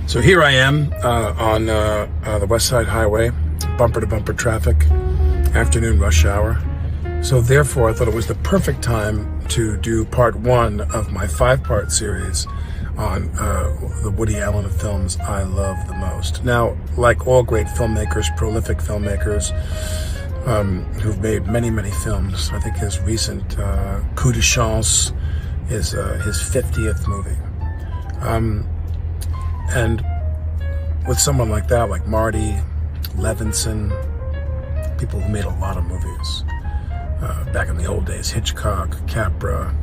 So here I am on the West Side Highway, bumper to bumper traffic, afternoon rush hour. So therefore I thought it was the perfect time to do part one of my 5-part series on the Woody Allen of films I love the most. Now, like all great filmmakers, prolific filmmakers, who've made many, many films, I think his recent Coup de Chance is his 50th movie. And with someone like that, like Marty, Levinson, people who made a lot of movies, back in the old days, Hitchcock, Capra,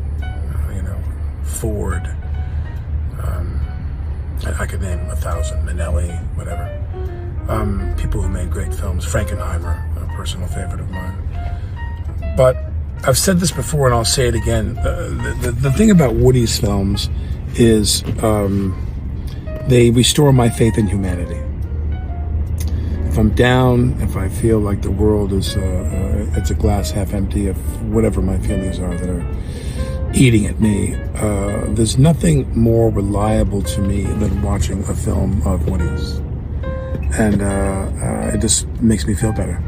Ford, I could name 1,000, Minnelli, whatever. People who made great films, Frankenheimer, a personal favorite of mine. But I've said this before and I'll say it again. The thing about Woody's films is they restore my faith in humanity. If I'm down, if I feel like the world is it's a glass half empty, if whatever my feelings are that are eating at me, there's nothing more reliable to me than watching a film of Woody's. And it just makes me feel better.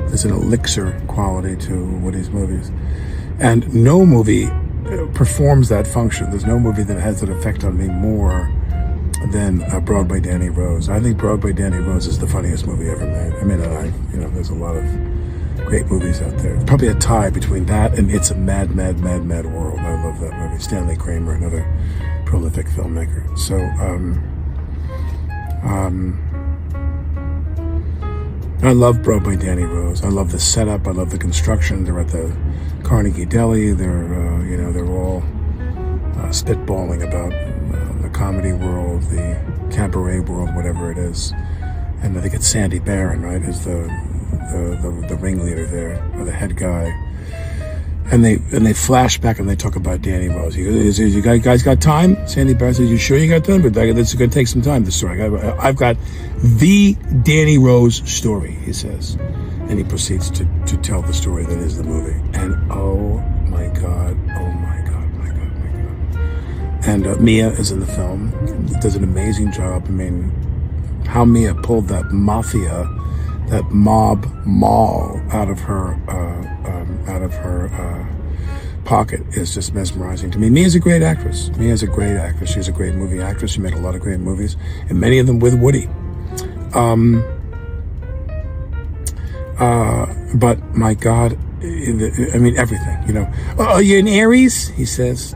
There's an elixir quality to Woody's movies. And no movie performs that function. There's no movie that has that effect on me more than Broadway Danny Rose. I think Broadway Danny Rose is the funniest movie ever made. I mean, there's a lot of great movies out there. Probably a tie between that and It's a Mad, Mad, Mad, Mad World. I love that movie. Stanley Kramer, another prolific filmmaker. So, I love Broadway Danny Rose. I love the setup. I love the construction. They're at the Carnegie Deli. They're all spitballing about the comedy world, the cabaret world, whatever it is. And I think it's Sandy Barron, right, is the ringleader there, or the head guy. And they flash back and they talk about Danny Rose. He goes, you guys got time? Sandy Barron says, you sure you got time? But this is going to take some time, this story. I've got the Danny Rose story, he says. And he proceeds to tell the story that is the movie. And oh my God. And Mia is in the film, does an amazing job. I mean, how Mia pulled that mafia, that mob mall out of her pocket is just mesmerizing to me. Mia's a great actress. She's a great movie actress. She made a lot of great movies, and many of them with Woody. But my God, I mean, everything. Are you an Aries? He says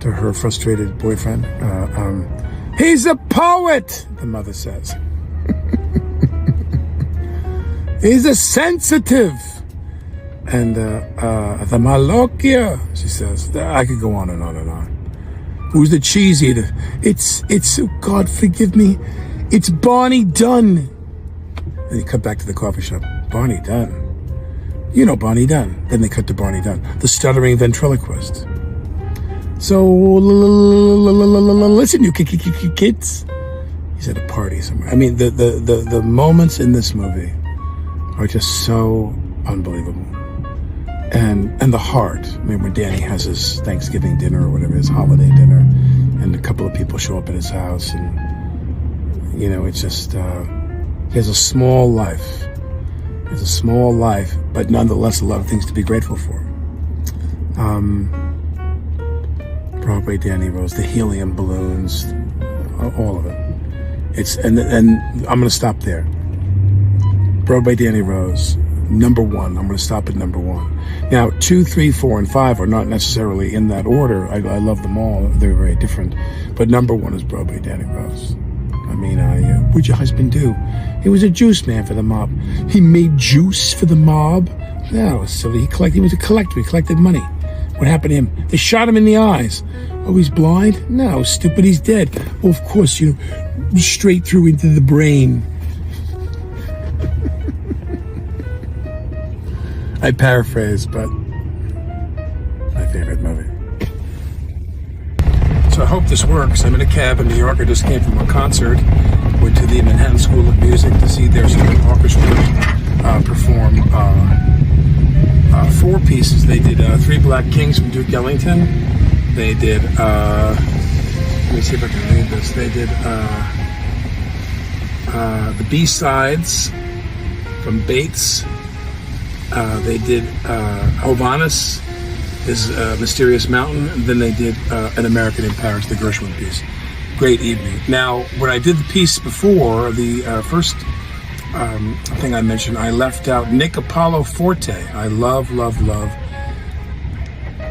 to her frustrated boyfriend. He's a poet, the mother says. He's a sensitive. And the Malokia, she says. I could go on and on and on. Who's the cheese eater? It's oh God, forgive me. It's Barney Dunn. Then you cut back to the coffee shop. Barney Dunn. You know Barney Dunn. Then they cut to Barney Dunn, the stuttering ventriloquist. So, listen, you kids. He's at a party somewhere. I mean, the moments in this movie are just so unbelievable. And the heart. I mean, when Danny has his Thanksgiving dinner or whatever, his holiday dinner, and a couple of people show up at his house, and, it's just, he has a small life. He has a small life, but nonetheless a lot of things to be grateful for. Broadway Danny Rose, the helium balloons, all of it. And I'm going to stop there. Broadway Danny Rose, number one. I'm going to stop at number one. Now, 2, 3, 4, and 5 are not necessarily in that order. I love them all. They're very different. But number one is Broadway Danny Rose. I mean, what'd your husband do? He was a juice man for the mob. He made juice for the mob? No, silly. He was a collector. He collected money. What happened to him? They shot him in the eyes. Oh, he's blind? No, stupid, he's dead. Well, of course, straight through into the brain. I paraphrase, but my favorite movie. So I hope this works. I'm in a cab in New York. I just came from a concert. Went to the Manhattan School of Music to see their student orchestra perform 4 pieces. They did 3 Black Kings from Duke Ellington. They did me see if I can read this. They did the B-sides from Bates. They did Hovannes, his Mysterious Mountain. And then they did An American in Paris, the Gershwin piece. Great evening. Now, when I did the piece before, the first thing I mentioned, I left out Nick Apollo Forte. I love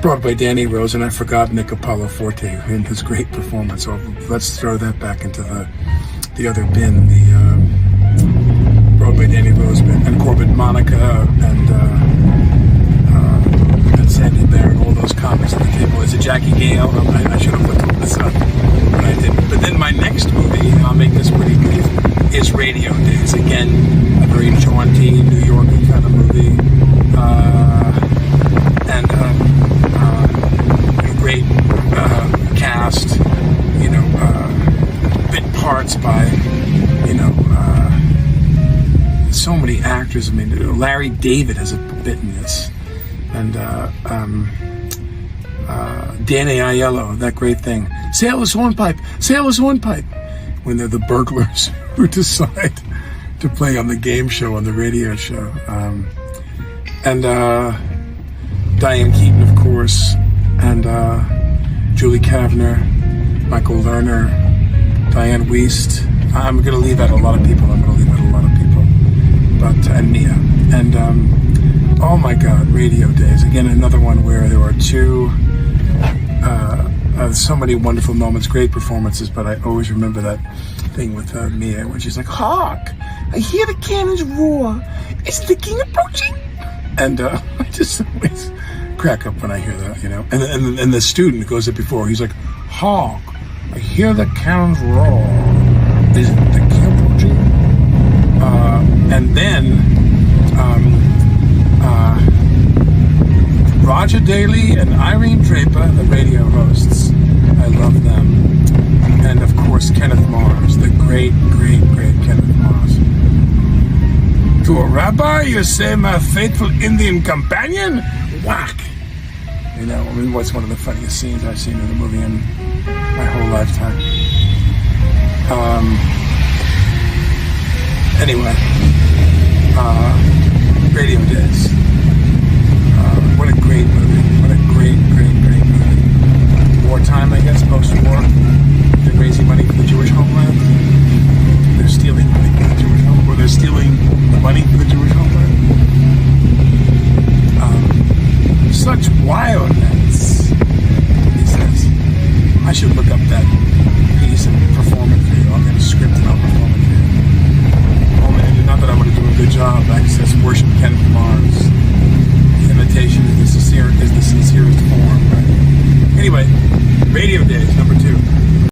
Broadway Danny Rose, and I forgot Nick Apollo Forte in his great performance. So let's throw that back into the other bin, the Broadway Danny Rose bin, and Corbett Monica, and Sandy Bear, and all those comics at the table. Is it Jackie Gale? I should have looked all this up, but I didn't. But then my next movie, and I'll make this pretty brief, is Radio Days. Again, a very jaunty, New York-y kind of movie. And great cast, bit parts by, so many actors. I mean, Larry David has a bit in this. And Danny Aiello, that great thing. Sailor's Hornpipe, when they're the burglars who decide to play on the game show, on the radio show. And Diane Keaton, of course, and Julie Kavner, Michael Lerner, Diane Wiest. I'm going to leave out a lot of people. And Mia. And oh my God, Radio Days. Again, another one where there are two, so many wonderful moments, great performances, but I always remember that thing with Mia when she's like, "Hark, I hear the cannons roar. Is the king approaching?" And I just always crack up when I hear that, And the student goes up before, he's like, "Hark, I hear the cannons roar. Is the king approaching?" And then Roger Daley and Irene Draper, the radio hosts. I love them. And of course, Kenneth Mars, the great Kenneth Mars. "To a rabbi, you say, my faithful Indian companion?" Whack! What's one of the funniest scenes I've seen in a movie in my whole lifetime. Anyway, Radio Days. What a great movie. What a great movie. Wartime, I guess, post-war. They're raising money for the Jewish homeland. They're stealing money for the Jewish homeland. Or they're stealing the money for the Jewish homeland. Such violence, he says. I should look up that piece and perform it for you. I'll get a script and I'll perform it for you. Not that I'm going to do a good job. I says worship Kenneth Mars. Imitation is the sincerest form, right? Anyway, Radio Days.